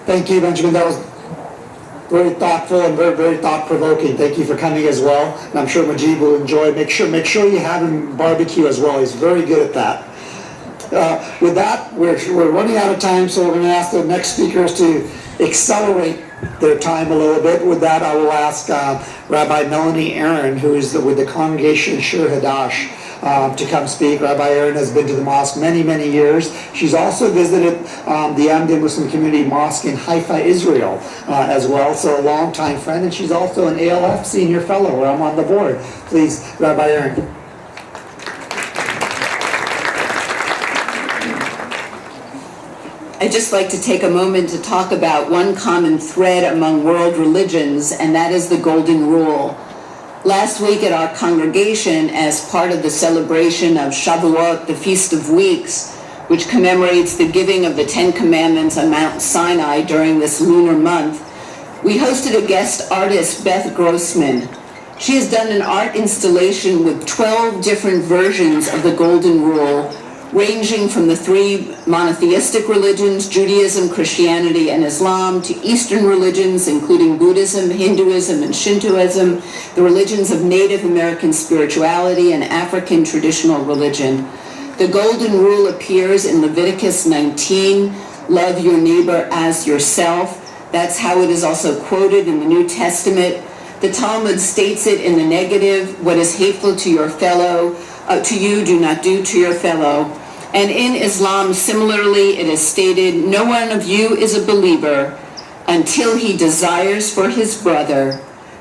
Thank you, Benjamin. That was very thoughtful and very, very thought-provoking. Thank you for coming as well. And I'm sure Majid will enjoy. Make sure you have him barbecue as well. He's very good at that. With that, we're running out of time, so we're going to ask the next speakers to accelerate their time a little bit. With that, I will ask Rabbi Melanie Aaron, who is with the congregation Shir Hadash, to come speak. Rabbi Aaron has been to the mosque many, many years. She's also visited the Ahmadiyya Muslim Community Mosque in Haifa, Israel, as well, so a longtime friend, and she's also an ALF Senior Fellow, where I'm on the board. Please, Rabbi Aaron. I'd just like to take a moment to talk about one common thread among world religions, and that is the Golden Rule. Last week at our congregation, as part of the celebration of Shavuot, the Feast of Weeks, which commemorates the giving of the Ten Commandments on Mount Sinai during this lunar month, we hosted a guest artist, Beth Grossman. She has done an art installation with 12 different versions of the Golden Rule, ranging from the three monotheistic religions, Judaism, Christianity, and Islam, to Eastern religions, including Buddhism, Hinduism, and Shintoism, the religions of Native American spirituality, and African traditional religion. The Golden Rule appears in Leviticus 19, love your neighbor as yourself. That's how it is also quoted in the New Testament. The Talmud states it in the negative, what is hateful to your fellow, to you, do not do to your fellow. And in Islam, similarly, it is stated, no one of you is a believer until he desires for his brother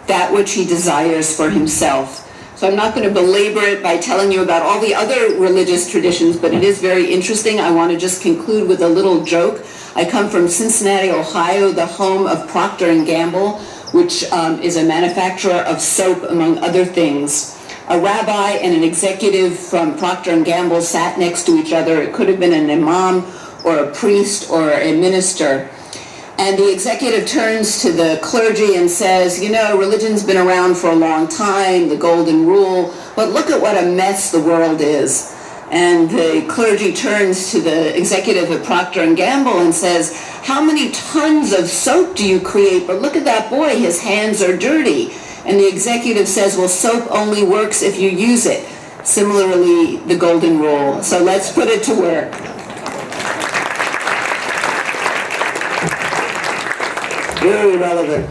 that which he desires for himself. So I'm not going to belabor it by telling you about all the other religious traditions, but it is very interesting. I want to just conclude with a little joke. I come from Cincinnati, Ohio, the home of Procter & Gamble, which is a manufacturer of soap, among other things. A rabbi and an executive from Procter & Gamble sat next to each other. It could have been an imam or a priest or a minister. And the executive turns to the clergy and says, you know, religion's been around for a long time, the Golden Rule, but look at what a mess the world is. And the clergy turns to the executive at Procter & Gamble and says, how many tons of soap do you create? But look at that boy, his hands are dirty. And the executive says, well, soap only works if you use it. Similarly, the Golden Rule. So let's put it to work. Very relevant.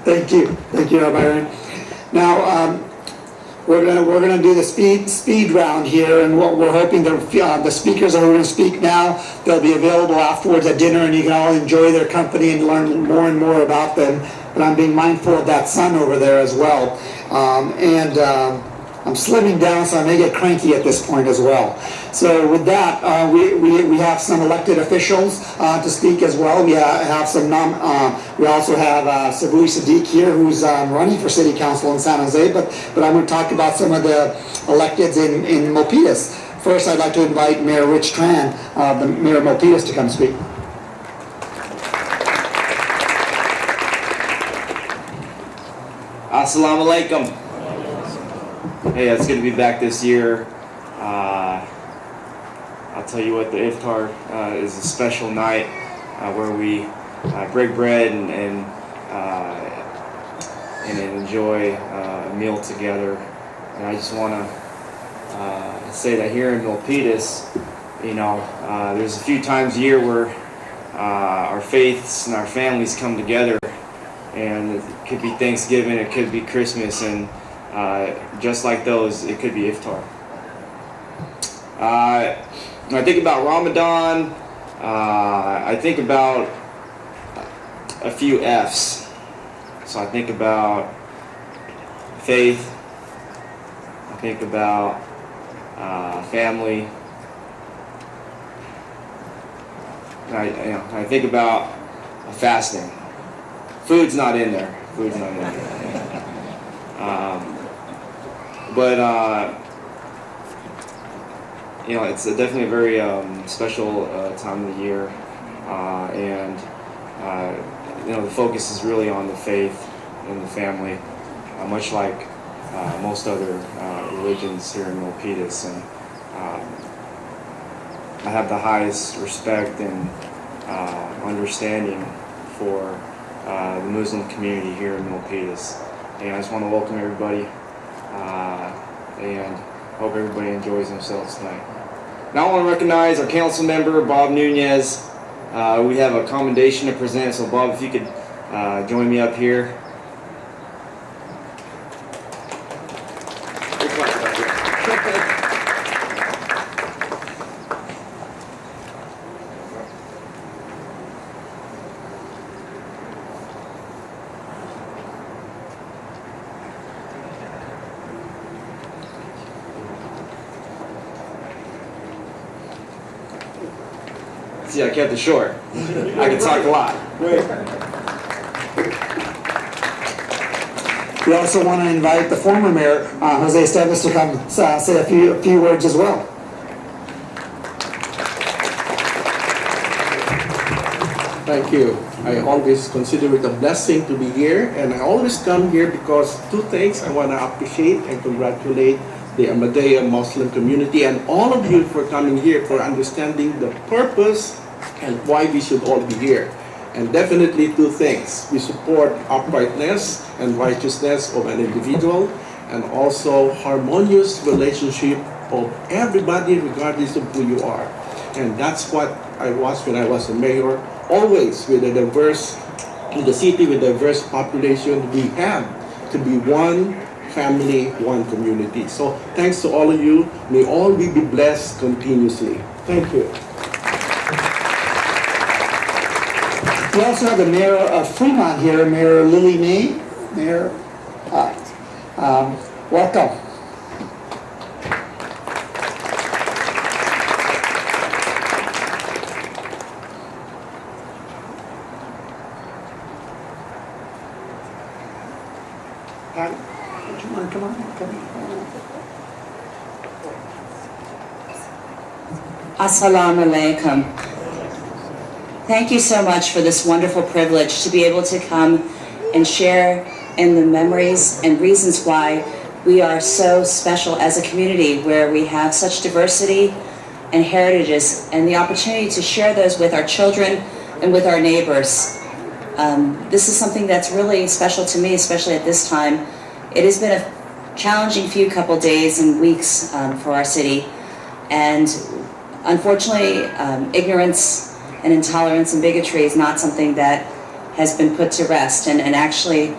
Thank you, Rabbi Aaron. Now we're gonna do the speed round here, and what we're hoping the speakers who are going to speak now, they'll be available afterwards at dinner, and you can all enjoy their company and learn more and more about them. But I'm being mindful of that sun over there as well. I'm slimming down, so I may get cranky at this point as well. So with that, we have some elected officials to speak as well. We have some we also have Sabui Sadiq here, who's running for City Council in San Jose, but I'm going to talk about some of the electeds in Milpitas. First, I'd like to invite Mayor Rich Tran, the Mayor of Milpitas, to come speak. Assalamu alaikum. Hey, it's good to be back this year. I'll tell you what, the Iftar is a special night where we break bread and enjoy a meal together. And I just want to say that here in Milpitas, you know, there's a few times a year where our faiths and our families come together, and it could be Thanksgiving, it could be Christmas, and just like those, it could be Iftar. When I think about Ramadan, I think about a few F's. So I think about faith, I think about family, I think about fasting. Food's not in there. Food's not in there. You know, it's definitely a very special time of the year, and you know, the focus is really on the faith and the family, much like most other religions here in Milpitas. And I have the highest respect and understanding for the Muslim community here in Milpitas. And I just want to welcome everybody, and hope everybody enjoys themselves tonight. Now I want to recognize our council member, Bob Nunez. We have a commendation to present, so Bob, if you could join me up here. See, I kept it short. I can talk a lot. We also want to invite the former mayor, Jose Esteves, to come say a few words as well. Thank you. I always consider it a blessing to be here, and I always come here because two things I want to appreciate and congratulate the Ahmadiyya Muslim community and all of you for coming here, for understanding the purpose and why we should all be here. And definitely two things. We support uprightness and righteousness of an individual, and also harmonious relationship of everybody regardless of who you are. And that's what I was when I was a mayor. Always with a diverse, in the city with a diverse population, we have to be one family, one community. So thanks to all of you. May all we be blessed continuously. Thank you. We also have the mayor of Fremont here, Mayor Lily May. Mayor, welcome. Come on. Assalamu alaikum. Thank you so much for this wonderful privilege to be able to come and share in the memories and reasons why we are so special as a community, where we have such diversity and heritages, and the opportunity to share those with our children and with our neighbors. This is something that's really special to me, especially at this time. It has been a challenging few couple days and weeks for our city, and unfortunately, ignorance and intolerance and bigotry is not something that has been put to rest, and actually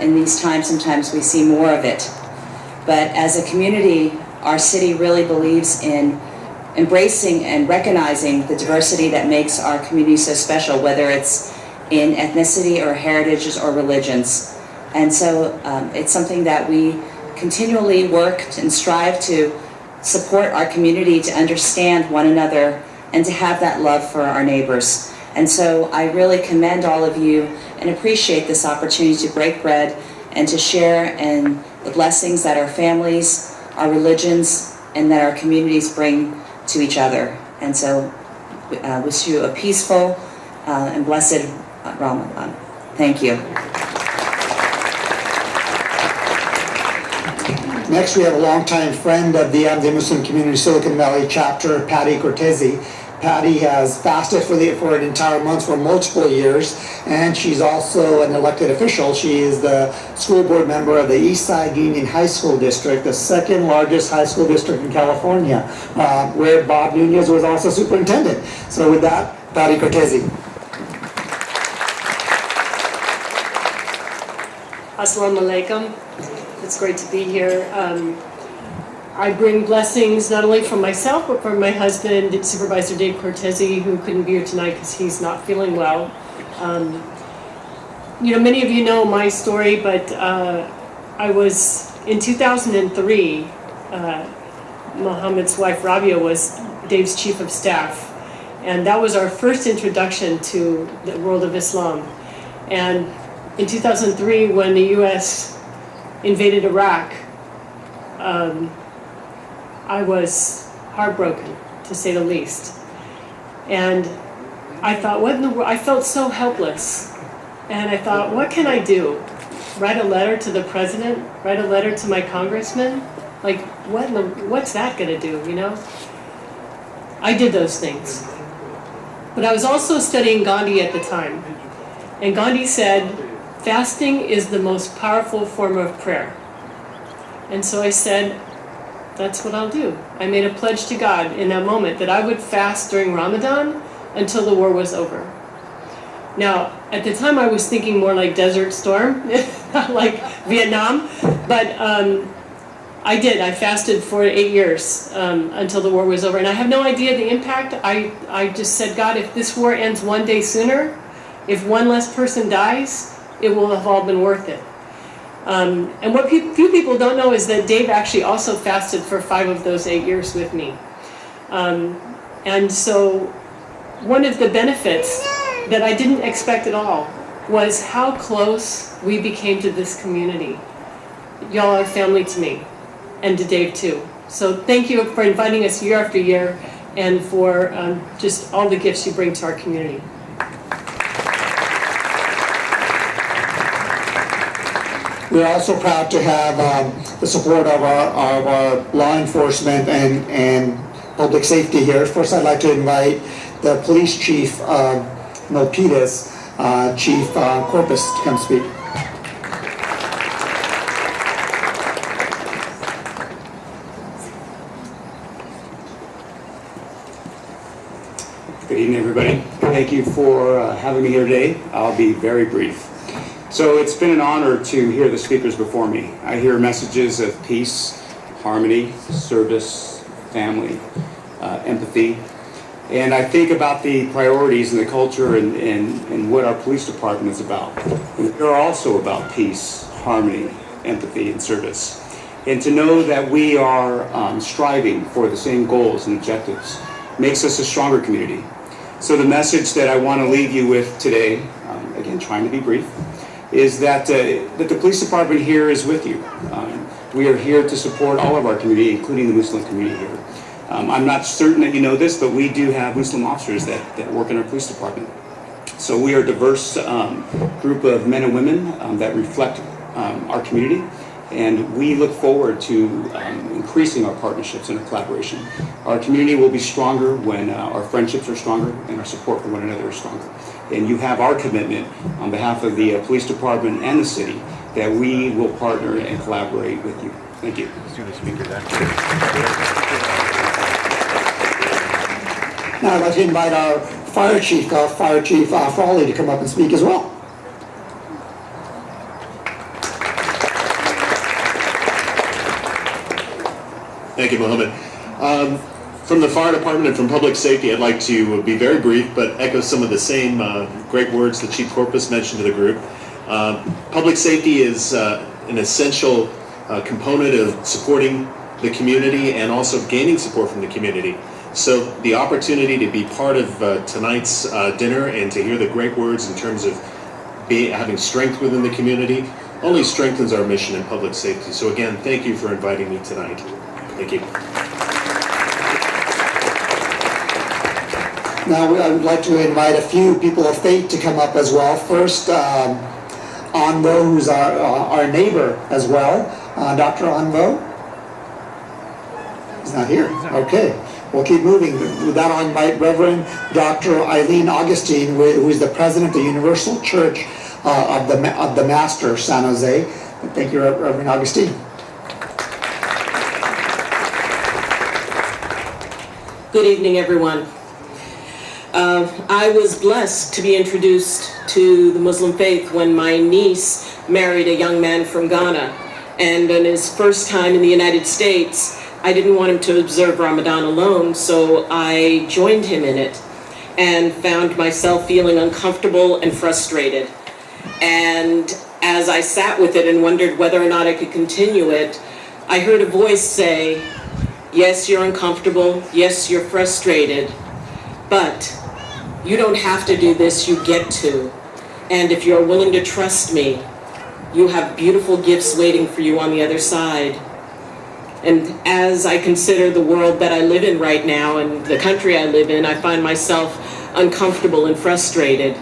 in these times sometimes we see more of it. But as a community, our city really believes in embracing and recognizing the diversity that makes our community so special, whether it's in ethnicity or heritages or religions. And so it's something that we continually work and strive to support our community, to understand one another, and to have that love for our neighbors. And so I really commend all of you and appreciate this opportunity to break bread and to share in the blessings that our families, our religions, and that our communities bring to each other. And so wish you a peaceful and blessed Ramadan. Thank you. Next, we have a longtime friend of the Muslim Community Silicon Valley chapter, Patty Cortese. Patty has fasted for an entire month for multiple years, and she's also an elected official. She is the school board member of the Eastside Union High School District, the second largest high school district in California, where Bob Nunez was also superintendent. So with that, Patty Cortese. Assalamu alaikum. It's great to be here. I bring blessings not only from myself, but from my husband, Supervisor Dave Cortese, who couldn't be here tonight because he's not feeling well. Many of you know my story, but I was, in 2003, Muhammad's wife, Rabia, was Dave's chief of staff. And that was our first introduction to the world of Islam. And in 2003, when the U.S. invaded Iraq, I was heartbroken, to say the least. And I thought, what in the world? I felt so helpless. And I thought, what can I do? Write a letter to the president? Write a letter to my congressman? Like, what's that gonna do, you know? I did those things. But I was also studying Gandhi at the time. And Gandhi said, fasting is the most powerful form of prayer. And so I said, that's what I'll do. I made a pledge to God in that moment that I would fast during Ramadan until the war was over. Now, at the time I was thinking more like Desert Storm, not like Vietnam, but I did. I fasted for 8 years until the war was over. And I have no idea the impact. I just said, God, if this war ends one day sooner, if one less person dies, it will have all been worth it. And what few people don't know is that Dave actually also fasted for 5 of those 8 years with me. And so one of the benefits that I didn't expect at all was how close we became to this community. Y'all are family to me, and to Dave too. So thank you for inviting us year after year, and for just all the gifts you bring to our community. We're also proud to have the support of our law enforcement and public safety here. First, I'd like to invite the police chief of Milpitas, Chief Corpus, to come speak. Good evening, everybody. Thank you for having me here today. I'll be very brief. So it's been an honor to hear the speakers before me. I hear messages of peace, harmony, service, family, empathy. And I think about the priorities and the culture and what our police department is about. And they're also about peace, harmony, empathy, and service. And to know that we are striving for the same goals and objectives makes us a stronger community. So the message that I want to leave you with today, again, trying to be brief, is that the police department here is with you. We are here to support all of our community, including the Muslim community here. I'm not certain that you know this, but we do have Muslim officers that work in our police department. So we are a diverse group of men and women that reflect our community, and we look forward to increasing our partnerships and our collaboration. Our community will be stronger when our friendships are stronger and our support for one another is stronger. And you have our commitment on behalf of the police department and the city that we will partner and collaborate with you. Thank you. Now I'd like to invite our Fire Chief Frawley, to come up and speak as well. Thank you, Mohammed. From the fire department and from public safety, I'd like to be very brief, but echo some of the same great words that Chief Corpus mentioned to the group. Public safety is an essential component of supporting the community and also gaining support from the community. So the opportunity to be part of tonight's dinner and to hear the great words in terms of having strength within the community only strengthens our mission in public safety. So again, thank you for inviting me tonight. Thank you. Now, I would like to invite a few people of faith to come up as well. First, Anvo, who's our neighbor as well. Dr. Anvo? He's not here. Okay. We'll keep moving. With that, I'll invite Reverend Dr. Eileen Augustine, who is the president of the Universal Church of the Master, San Jose. Thank you, Reverend Augustine. Good evening, everyone. I was blessed to be introduced to the Muslim faith when my niece married a young man from Ghana. And in his first time in the United States, I didn't want him to observe Ramadan alone, so I joined him in it and found myself feeling uncomfortable and frustrated. And as I sat with it and wondered whether or not I could continue it, I heard a voice say, yes, you're uncomfortable, yes, you're frustrated, but you don't have to do this, you get to. And if you're willing to trust me, you have beautiful gifts waiting for you on the other side. And as I consider the world that I live in right now and the country I live in, I find myself uncomfortable and frustrated.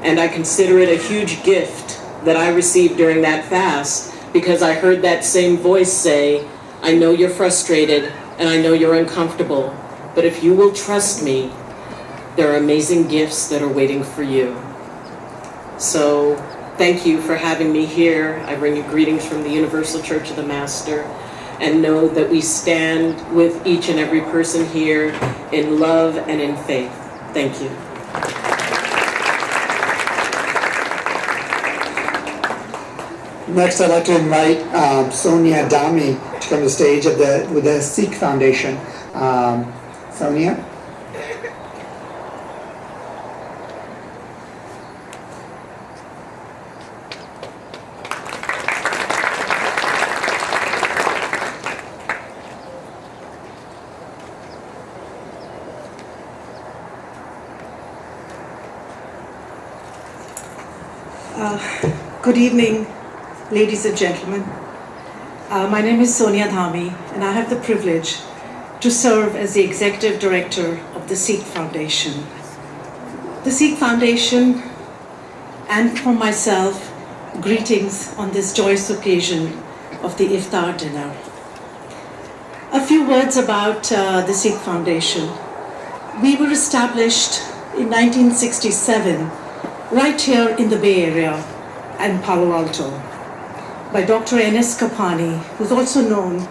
And I consider it a huge gift that I received during that fast because I heard that same voice say, I know you're frustrated and I know you're uncomfortable, but if you will trust me, there are amazing gifts that are waiting for you. So thank you for having me here. I bring you greetings from the Universal Church of the Master, and know that we stand with each and every person here in love and in faith. Thank you. Next, I'd like to invite Sonia Dami to come to the stage with the Sikh Foundation. Sonia? Good evening, ladies and gentlemen. My name is Sonia Dhami, and I have the privilege to serve as the Executive Director of the Sikh Foundation. The Sikh Foundation, and for myself, greetings on this joyous occasion of the Iftar dinner. A few words about the Sikh Foundation. We were established in 1967 right here in the Bay Area and Palo Alto by Dr. N.S. Kapani, who's also known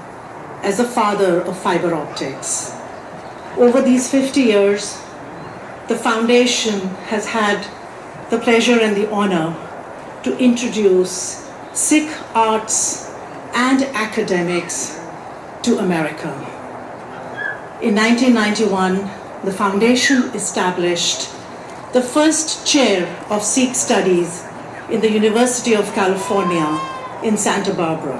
as the father of fiber optics. Over these 50 years, the foundation has had the pleasure and the honor to introduce Sikh arts and academics to America. In 1991, the foundation established the first chair of Sikh studies in the University of California in Santa Barbara.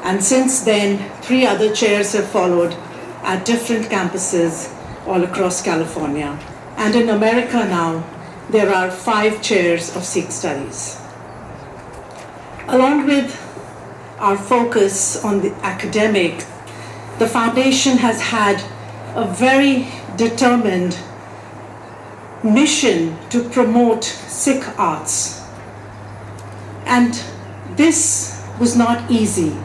And since then, 3 other chairs have followed at different campuses all across California. And in America now, there are 5 chairs of Sikh studies. Along with our focus on the academic, the foundation has had a very determined mission to promote Sikh arts. And this was not easy.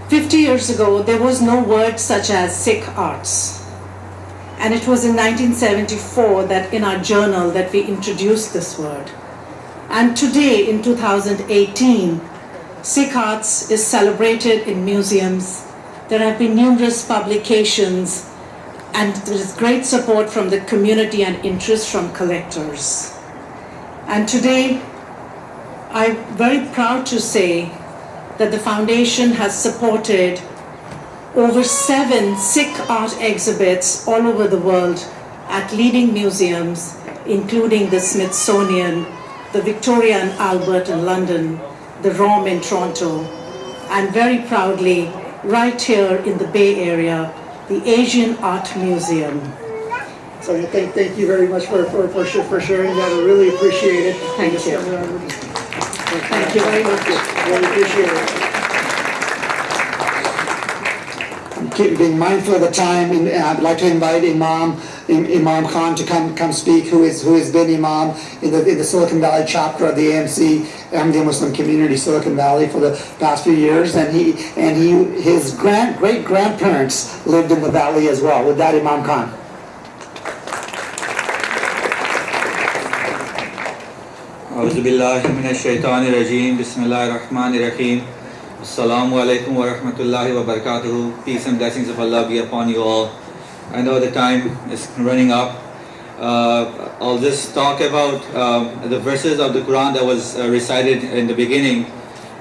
50 years ago, there was no word such as Sikh arts. And it was in 1974 that in our journal that we introduced this word. And today, in 2018, Sikh arts is celebrated in museums. There have been numerous publications, and there is great support from the community and interest from collectors. And today, I'm very proud to say that the foundation has supported over 7 Sikh art exhibits all over the world at leading museums, including the Smithsonian, the Victoria and Albert in London, the ROM in Toronto, and very proudly, right here in the Bay Area, the Asian Art Museum. So thank you very much for sharing that. I really appreciate it. Thank you. Thank you very much. Really appreciate it. Keep being mindful of the time, and I'd like to invite Imam Khan to come speak, who has been Imam in the Silicon Valley chapter of the AMC, Ahmadiyya Muslim Community Silicon Valley, for the past few years, and his great grandparents lived in the valley as well. With that, Imam Khan. أعوذ بالله من الشيطان الرجيم بسم الله الرحمن الرحيم Assalamu alaikum wa rahmatullahi wa barakatuhu. Peace and blessings of Allah be upon you all. I know the time is running up. I'll just talk about the verses of the Quran that was recited in the beginning.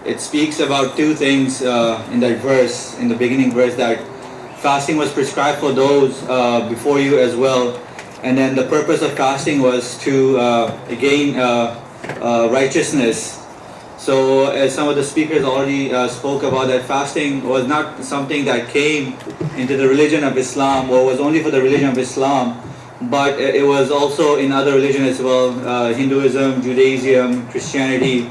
It speaks about two things in that verse, in the beginning verse, that fasting was prescribed for those before you as well. And then the purpose of fasting was to gain righteousness. So as some of the speakers already spoke about, that fasting was not something that came into the religion of Islam or was only for the religion of Islam, but it was also in other religions as well, Hinduism, Judaism, Christianity.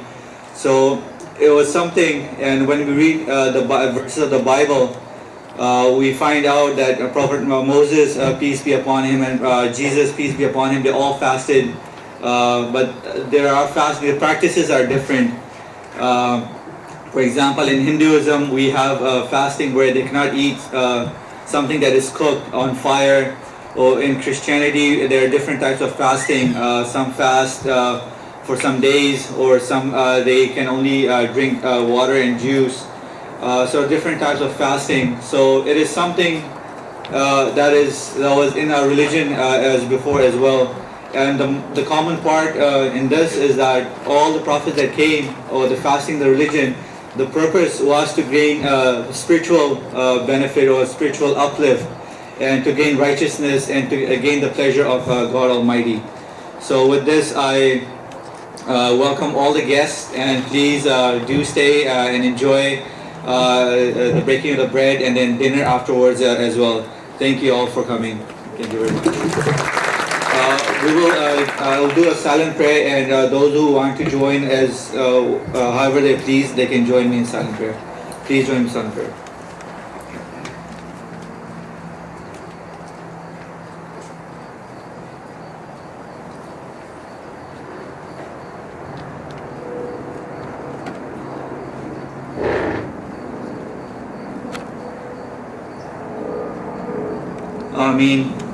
So it was something, and when we read the verses of the Bible, we find out that Prophet Moses, peace be upon him, and Jesus, peace be upon him, they all fasted, but there are the practices are different. For example, in Hinduism, we have fasting where they cannot eat something that is cooked on fire. Or in Christianity, there are different types of fasting. Some fast for some days, or some they can only drink water and juice. So different types of fasting. So it is something that was in our religion as before as well. And the common part in this is that all the prophets that came, or the fasting, the religion, the purpose was to gain spiritual benefit or spiritual uplift, and to gain righteousness and to gain the pleasure of God Almighty. So with this, I welcome all the guests, and please do stay and enjoy the breaking of the bread and then dinner afterwards as well. Thank you all for coming. Thank you very much. I'll do a silent prayer, and those who want to join as however they please, they can join me in silent prayer. Please join me in silent prayer. Ameen.